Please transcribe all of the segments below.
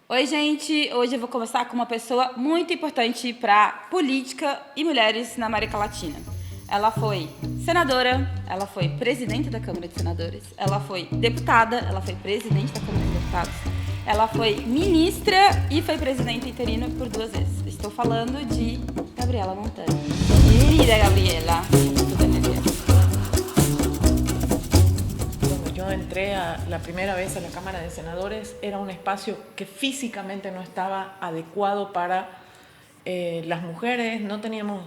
Oi, gente! Hoje eu vou conversar com uma pessoa muito importante para política e mulheres na América Latina. Ela foi senadora, ela foi presidente da Câmara de Senadores, ela foi deputada, ela foi presidente da Câmara de Deputados, ela foi ministra e foi presidente interino por 2 vezes. Estou falando de Gabriela Monteiro. Querida Gabriela, tudo bem, Cuando yo entré la primera vez a la Cámara de Senadores, era un espacio que físicamente no estaba adecuado para las mujeres, no teníamos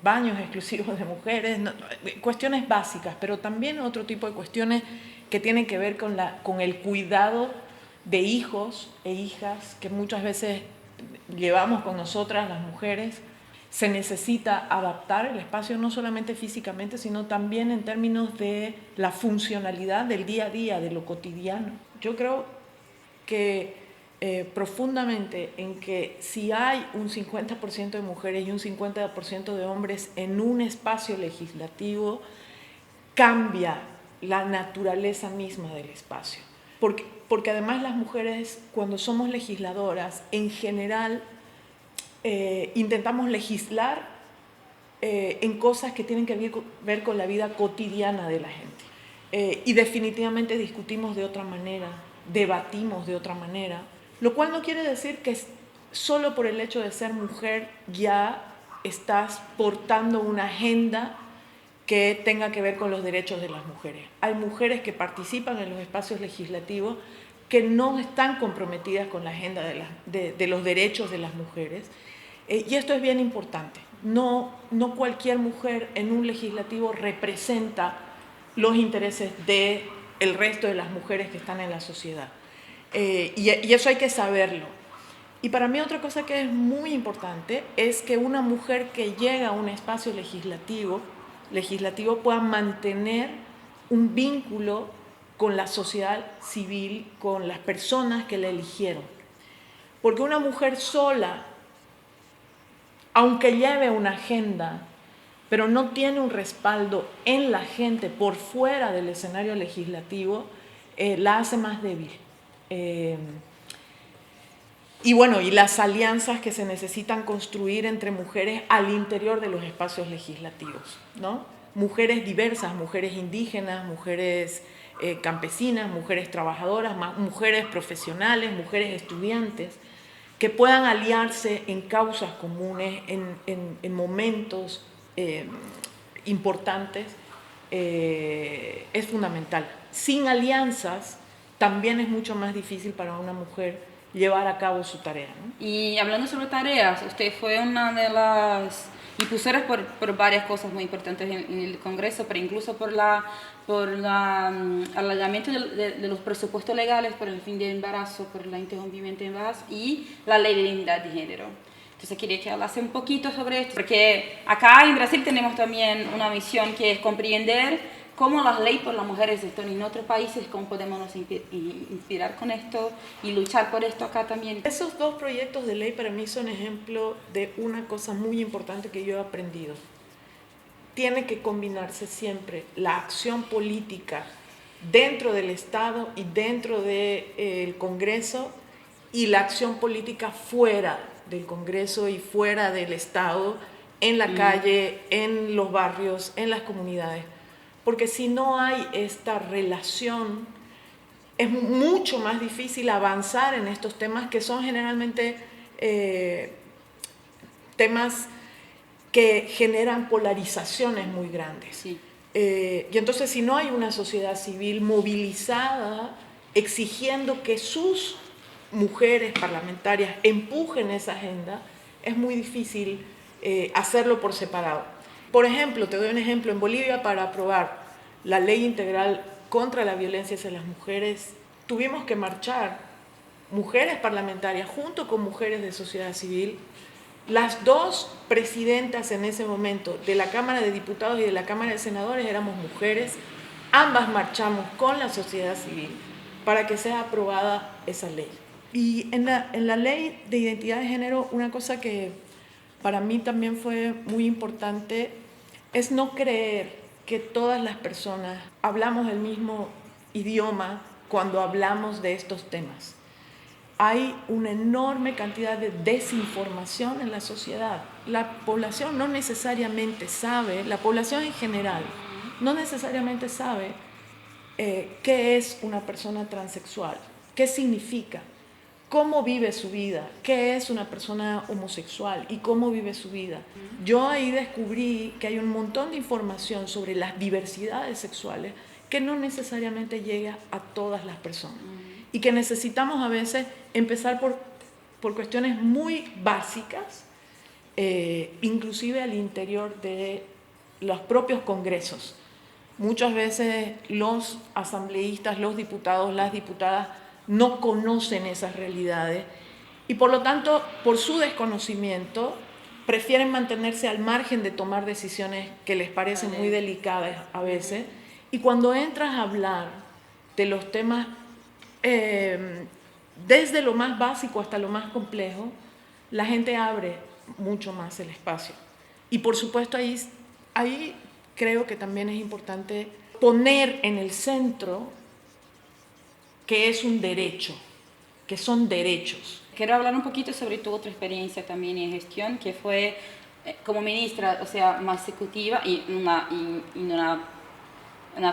baños exclusivos de mujeres, cuestiones básicas, pero también otro tipo de cuestiones que tienen que ver con el cuidado de hijos e hijas que muchas veces llevamos con nosotras las mujeres. Se necesita adaptar el espacio no solamente físicamente, sino también en términos de la funcionalidad del día a día, de lo cotidiano. Yo creo que profundamente en que si hay un 50% de mujeres y un 50% de hombres en un espacio legislativo, cambia la naturaleza misma del espacio. Porque además las mujeres, cuando somos legisladoras, en general intentamos legislar en cosas que tienen que ver con la vida cotidiana de la gente. Y definitivamente discutimos de otra manera, debatimos de otra manera, lo cual no quiere decir que solo por el hecho de ser mujer ya estás portando una agenda que tenga que ver con los derechos de las mujeres. Hay mujeres que participan en los espacios legislativos que no están comprometidas con la agenda de los derechos de las mujeres. Y esto es bien importante. No cualquier mujer en un legislativo representa los intereses del resto de las mujeres que están en la sociedad. Y eso hay que saberlo. Y para mí otra cosa que es muy importante es que una mujer que llega a un espacio legislativo pueda mantener un vínculo con la sociedad civil, con las personas que la eligieron. Porque una mujer sola, aunque lleve una agenda, pero no tiene un respaldo en la gente por fuera del escenario legislativo, la hace más débil. Y bueno, y las alianzas que se necesitan construir entre mujeres al interior de los espacios legislativos, ¿no? Mujeres diversas, mujeres indígenas, mujeres campesinas, mujeres trabajadoras, mujeres profesionales, mujeres estudiantes, que puedan aliarse en causas comunes, en momentos importantes, es fundamental. Sin alianzas también es mucho más difícil para una mujer llevar a cabo su tarea, ¿no? Y hablando sobre tareas, usted fue una de las impulsoras por varias cosas muy importantes en el Congreso, pero incluso por alargamiento de los presupuestos legales por el fin del embarazo, por el interrumpimiento de embarazo y la ley de identidad de género. Entonces quería que hablase un poquito sobre esto, porque acá en Brasil tenemos también una misión que es comprender cómo las leyes por las mujeres están en otros países, cómo podemos nos inspirar con esto y luchar por esto acá también. Esos 2 proyectos de ley para mí son ejemplo de una cosa muy importante que yo he aprendido. Tiene que combinarse siempre la acción política dentro del Estado y dentro del Congreso y la acción política fuera del Congreso y fuera del Estado, en la calle, en los barrios, en las comunidades. Porque si no hay esta relación, es mucho más difícil avanzar en estos temas que son generalmente temas que generan polarizaciones muy grandes. Sí. Y entonces si no hay una sociedad civil movilizada, exigiendo que sus mujeres parlamentarias empujen esa agenda, es muy difícil hacerlo por separado. Por ejemplo, te doy un ejemplo, en Bolivia para aprobar la ley integral contra la violencia hacia las mujeres, tuvimos que marchar mujeres parlamentarias junto con mujeres de sociedad civil. Las 2 presidentas en ese momento de la Cámara de Diputados y de la Cámara de Senadores éramos mujeres, ambas marchamos con la sociedad civil para que sea aprobada esa ley. Y en la ley de identidad de género, una cosa que para mí también fue muy importante es no creer que todas las personas hablamos el mismo idioma cuando hablamos de estos temas. hay una enorme cantidad de desinformación en la sociedad. La población no necesariamente sabe, la población en general, no necesariamente sabe qué es una persona transexual, qué significa, cómo vive su vida, qué es una persona homosexual y cómo vive su vida. Yo ahí descubrí que hay un montón de información sobre las diversidades sexuales que no necesariamente llega a todas las personas y que necesitamos a veces empezar por cuestiones muy básicas, inclusive al interior de los propios congresos. Muchas veces los asambleístas, los diputados, las diputadas no conocen esas realidades y por lo tanto, por su desconocimiento, prefieren mantenerse al margen de tomar decisiones que les parecen muy delicadas a veces. Y cuando entras a hablar de los temas desde lo más básico hasta lo más complejo, la gente abre mucho más el espacio. Y por supuesto ahí creo que también es importante poner en el centro que es un derecho, que son derechos. Quiero hablar un poquito sobre tu otra experiencia también en gestión, que fue como ministra, o sea, más ejecutiva y una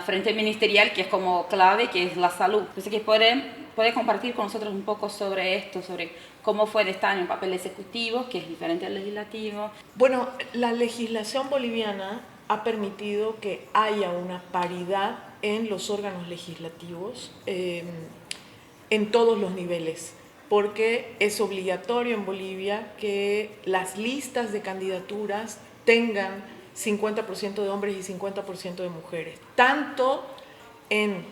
frente ministerial que es como clave, que es la salud. Entonces, que puede compartir con nosotros un poco sobre esto, sobre cómo fue de estar en un papel ejecutivo, que es diferente al legislativo. Bueno, la legislación boliviana ha permitido que haya una paridad en los órganos legislativos en todos los niveles, porque es obligatorio en Bolivia que las listas de candidaturas tengan 50% de hombres y 50% de mujeres, tanto en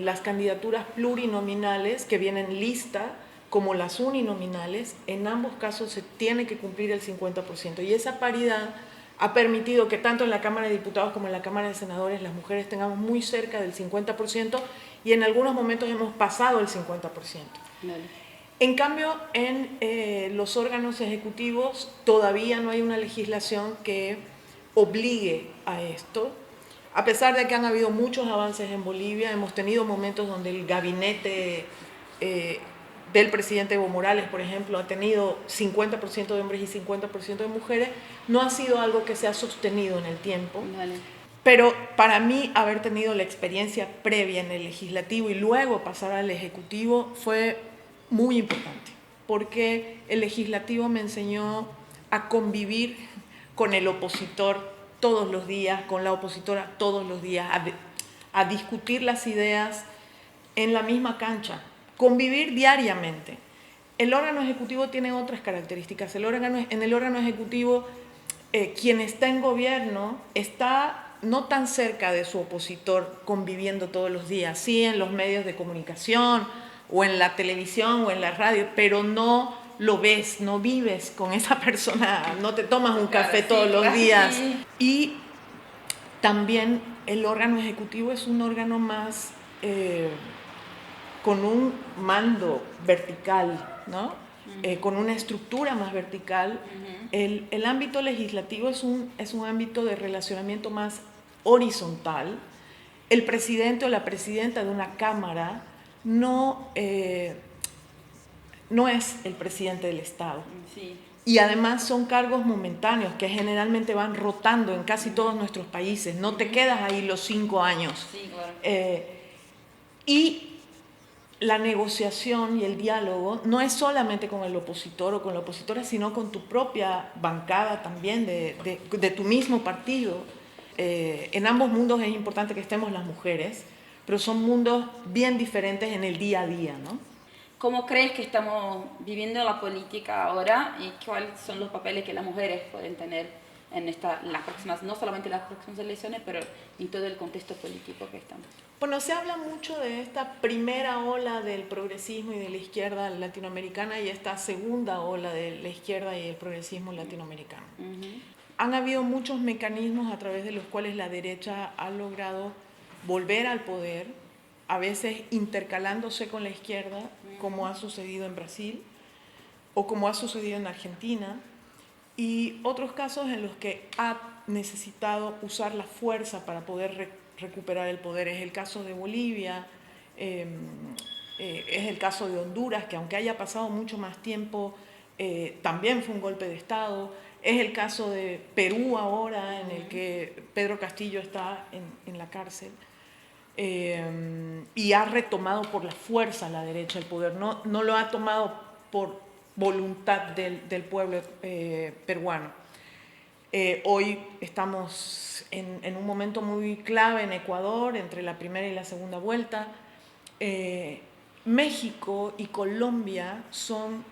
las candidaturas plurinominales que vienen lista como las uninominales. En ambos casos se tiene que cumplir el 50%, y esa paridad ha permitido que tanto en la Cámara de Diputados como en la Cámara de Senadores las mujeres tengamos muy cerca del 50% y en algunos momentos hemos pasado el 50%. Vale. En cambio, en los órganos ejecutivos todavía no hay una legislación que obligue a esto. A pesar de que han habido muchos avances en Bolivia, hemos tenido momentos donde el gabinete del presidente Evo Morales, por ejemplo, ha tenido 50% de hombres y 50% de mujeres. No ha sido algo que se ha sostenido en el tiempo. Vale. Pero para mí, haber tenido la experiencia previa en el legislativo y luego pasar al ejecutivo fue muy importante, porque el legislativo me enseñó a convivir con el opositor todos los días, con la opositora todos los días, a discutir las ideas en la misma cancha, convivir diariamente. El órgano ejecutivo tiene otras características. En el órgano ejecutivo, quien está en gobierno está no tan cerca de su opositor conviviendo todos los días, sí en los medios de comunicación o en la televisión o en la radio, pero no lo ves, no vives con esa persona, no te tomas un café todos los días. Sí. Y también el órgano ejecutivo es un órgano más con un mando vertical, ¿no? Con una estructura más vertical. El ámbito legislativo es un ámbito de relacionamiento más horizontal. El presidente o la presidenta de una cámara no es el presidente del Estado. Sí. Y además son cargos momentáneos que generalmente van rotando en casi todos nuestros países. No te quedas ahí los 5 años. Sí, claro. Y la negociación y el diálogo no es solamente con el opositor o con la opositora, sino con tu propia bancada también, de tu mismo partido. En ambos mundos es importante que estemos las mujeres, pero son mundos bien diferentes en el día a día, ¿no? ¿Cómo crees que estamos viviendo la política ahora y cuáles son los papeles que las mujeres pueden tener en las próximas, no solamente las próximas elecciones, pero en todo el contexto político que estamos? Bueno, se habla mucho de esta primera ola del progresismo y de la izquierda latinoamericana y esta segunda ola de la izquierda y el progresismo latinoamericano. Han habido muchos mecanismos a través de los cuales la derecha ha logrado volver al poder, a veces intercalándose con la izquierda, como ha sucedido en Brasil o como ha sucedido en Argentina, y otros casos en los que ha necesitado usar la fuerza para poder recuperar el poder. Es el caso de Bolivia, Es el caso de Honduras, que aunque haya pasado mucho más tiempo, también fue un golpe de Estado. Es el caso de Perú ahora, en el que Pedro Castillo está en la cárcel. Y ha retomado por la fuerza la derecha el poder. No lo ha tomado por voluntad del pueblo peruano. Hoy estamos en un momento muy clave en Ecuador, entre la primera y la segunda vuelta. México y Colombia son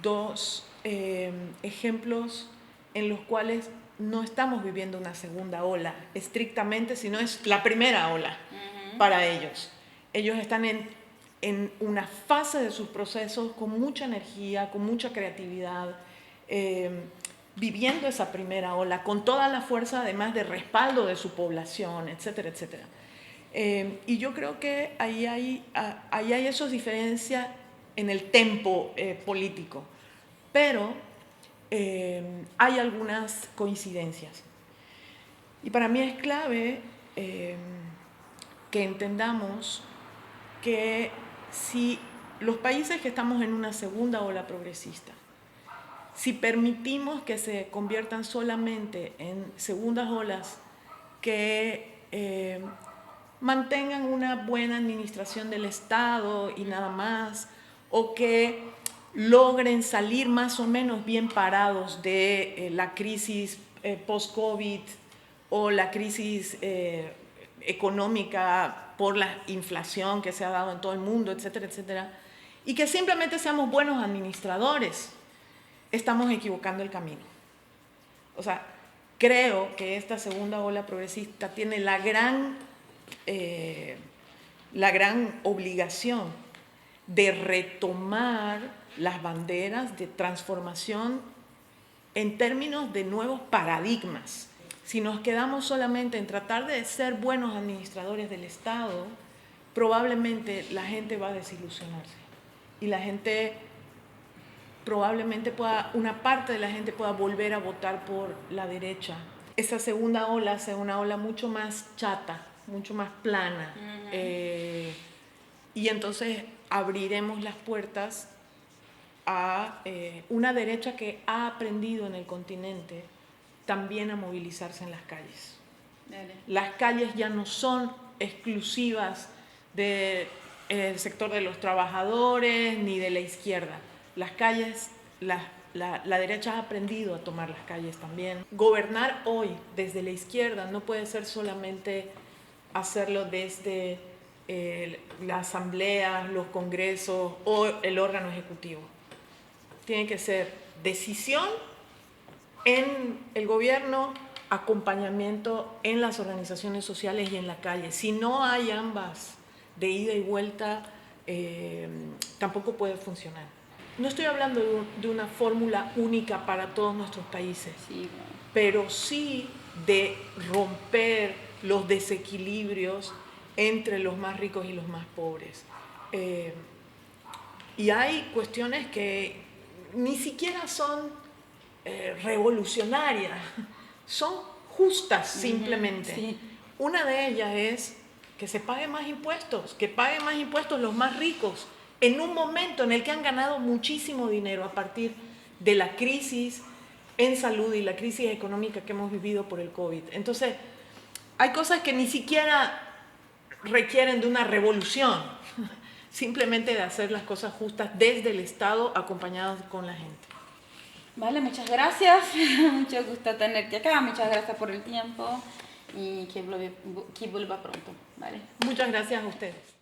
dos ejemplos en los cuales no estamos viviendo una segunda ola estrictamente, sino es la primera ola para ellos. Ellos están en una fase de sus procesos con mucha energía, con mucha creatividad, viviendo esa primera ola con toda la fuerza, además de respaldo de su población, etcétera, etcétera. Y yo creo que ahí hay esas diferencias en el tempo político, pero hay algunas coincidencias. Y para mí es clave que entendamos que si los países que estamos en una segunda ola progresista, si permitimos que se conviertan solamente en segundas olas que mantengan una buena administración del Estado y nada más, o que logren salir más o menos bien parados de la crisis post-COVID o la crisis económica por la inflación que se ha dado en todo el mundo, etcétera, etcétera, y que simplemente seamos buenos administradores, estamos equivocando el camino. O sea, creo que esta segunda ola progresista tiene la gran obligación de retomar las banderas de transformación en términos de nuevos paradigmas. Si nos quedamos solamente en tratar de ser buenos administradores del Estado, probablemente la gente va a desilusionarse y la gente probablemente una parte de la gente pueda volver a votar por la derecha. Esa segunda ola sea una ola mucho más chata, mucho más plana. Y entonces abriremos las puertas a una derecha que ha aprendido en el continente también a movilizarse en las calles. Dale. Las calles ya no son exclusivas del sector de los trabajadores ni de la izquierda. Las calles, la derecha ha aprendido a tomar las calles también. Gobernar hoy desde la izquierda no puede ser solamente hacerlo desde la asamblea, los congresos o el órgano ejecutivo. Tiene que ser decisión en el gobierno, acompañamiento en las organizaciones sociales y en la calle. Si no hay ambas de ida y vuelta, tampoco puede funcionar. No estoy hablando de una fórmula única para todos nuestros países, sí, pero sí de romper los desequilibrios entre los más ricos y los más pobres. Y hay cuestiones que ni siquiera son revolucionarias, son justas simplemente. Sí. Una de ellas es que se paguen más impuestos, que paguen más impuestos los más ricos, en un momento en el que han ganado muchísimo dinero a partir de la crisis en salud y la crisis económica que hemos vivido por el COVID. Entonces, hay cosas que ni siquiera requieren de una revolución, simplemente de hacer las cosas justas desde el Estado, acompañados con la gente. Vale, muchas gracias. Mucho gusto tenerte acá. Muchas gracias por el tiempo y que vuelva pronto. Vale. Muchas gracias a ustedes.